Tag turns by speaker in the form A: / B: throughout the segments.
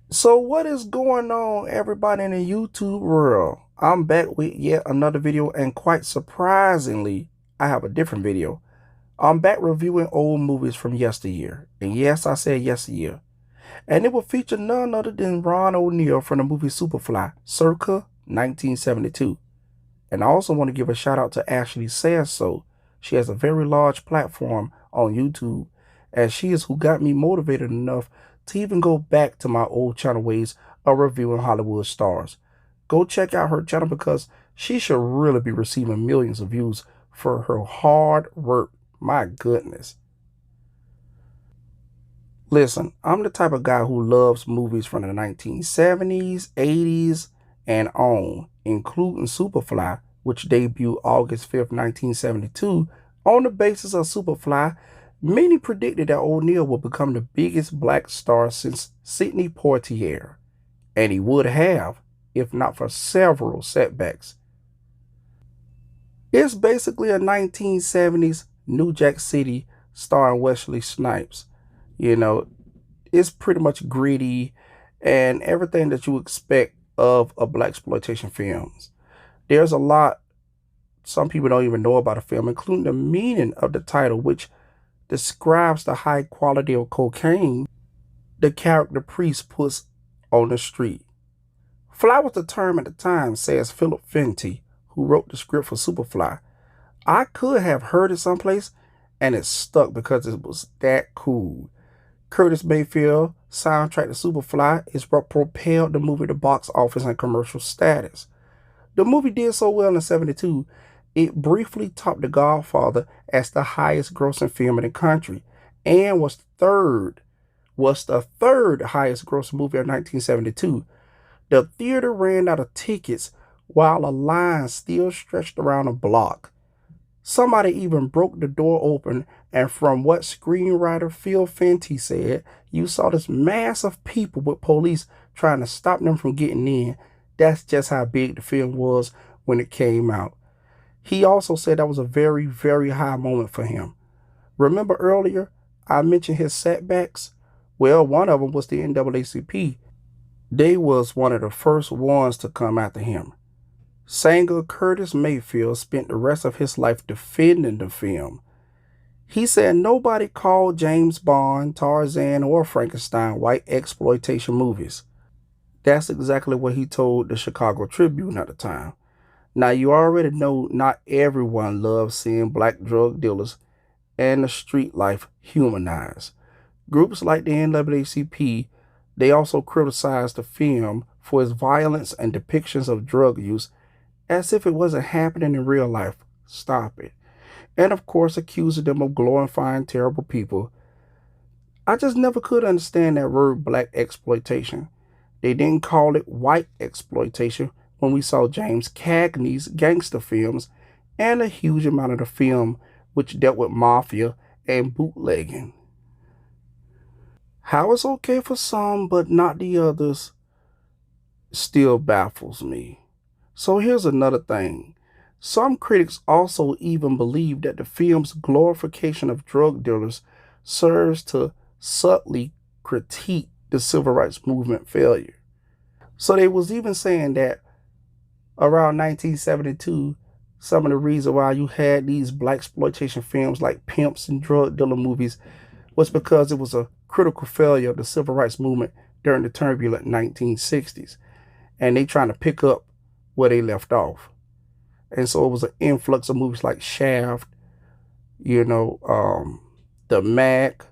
A: So what is going on, everybody in the YouTube world? I'm back with yet another video, and quite surprisingly, I have a different video. I'm back reviewing old movies from yesteryear. And yes, I said yesteryear. And it will feature none other than Ron O'Neal from the movie Superfly, circa 1972. And I also want to give a shout out to Ashley Says So. She has a very large platform on YouTube, and she is who got me motivated enough to even go back to my old channel ways of reviewing Hollywood stars. Go check out her channel because she should really be receiving millions of views for her hard work. My goodness. Listen, I'm the type of guy who loves movies from the 1970s, 80s, and on, including Superfly, which debuted August 5th, 1972. On the basis of Superfly, many predicted that O'Neal would become the biggest black star since Sidney Poitier, and he would have, if not for several setbacks. It's basically a 1970s New Jack City starring Wesley Snipes. You know, it's pretty much gritty and everything that you expect of a black exploitation films. There's a lot some people don't even know about a film, including the meaning of the title, which describes the high quality of cocaine the character priest puts on the street. Fly was the term at the time, says Philip Fenty, who wrote the script for Superfly. I could have heard it someplace, and it stuck because it was that cool. Curtis Mayfield soundtrack to Superfly is what propelled the movie to box office and commercial status. The movie did so well in '72, it briefly topped The Godfather as the highest grossing film in the country and was the third highest grossing movie of 1972. The theater ran out of tickets while a line still stretched around the block. Somebody even broke the door open, and from what screenwriter Phil Fenty said, you saw this mass of people with police trying to stop them from getting in. That's just how big the film was when it came out. He also said that was a very, very high moment for him. Remember earlier, I mentioned his setbacks? Well, one of them was the NAACP. They was one of the first ones to come after him. Singer Curtis Mayfield spent the rest of his life defending the film. He said nobody called James Bond, Tarzan, or Frankenstein white exploitation movies. That's exactly what he told the Chicago Tribune at the time. Now, you already know not everyone loves seeing black drug dealers and the street life humanized. Groups like the NAACP, they also criticized the film for its violence and depictions of drug use as if it wasn't happening in real life. Stop it. And of course, accusing them of glorifying terrible people. I just never could understand that word black exploitation. They didn't call it white exploitation when we saw James Cagney's gangster films and a huge amount of the film which dealt with mafia and bootlegging. How it's okay for some but not the others still baffles me. So here's another thing. Some critics also even believe that the film's glorification of drug dealers serves to subtly critique the civil rights movement failure. So they was even saying that around 1972, some of the reason why you had these black exploitation films like pimps and drug dealer movies was because it was a critical failure of the civil rights movement during the turbulent 1960s. And they trying to pick up where they left off. And so it was an influx of movies like Shaft, you know, The Mac,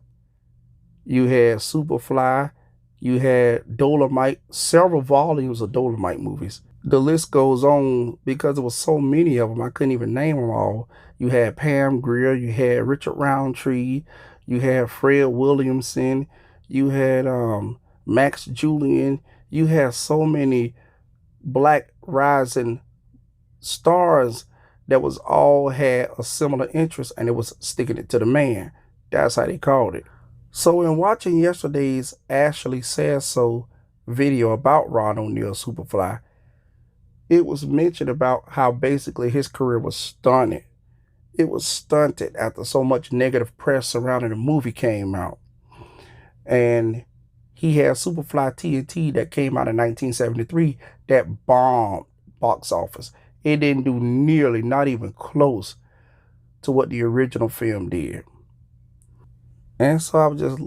A: you had Superfly, you had Dolomite, several volumes of Dolomite movies. The list goes on because there was so many of them, I couldn't even name them all. You had Pam Grier, you had Richard Roundtree, you had Fred Williamson, you had Max Julian, you had so many black rising stars that was all had a similar interest, and it was sticking it to the man. That's how they called it. So in watching yesterday's Ashley Says So video about Ron O'Neal Superfly, it was mentioned about how basically his career was stunted. It was stunted after so much negative press surrounding the movie came out. And He had Superfly TNT that came out in 1973 that bombed box office. It didn't do nearly, not even close to what the original film did. And so I just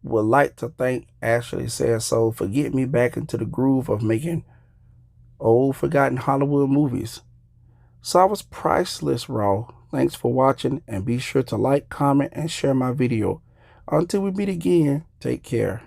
A: would like to thank Ashley Says So for getting me back into the groove of making old forgotten Hollywood movies. So I was priceless, Raw. Thanks for watching, and be sure to like, comment, and share my video. Until we meet again, take care.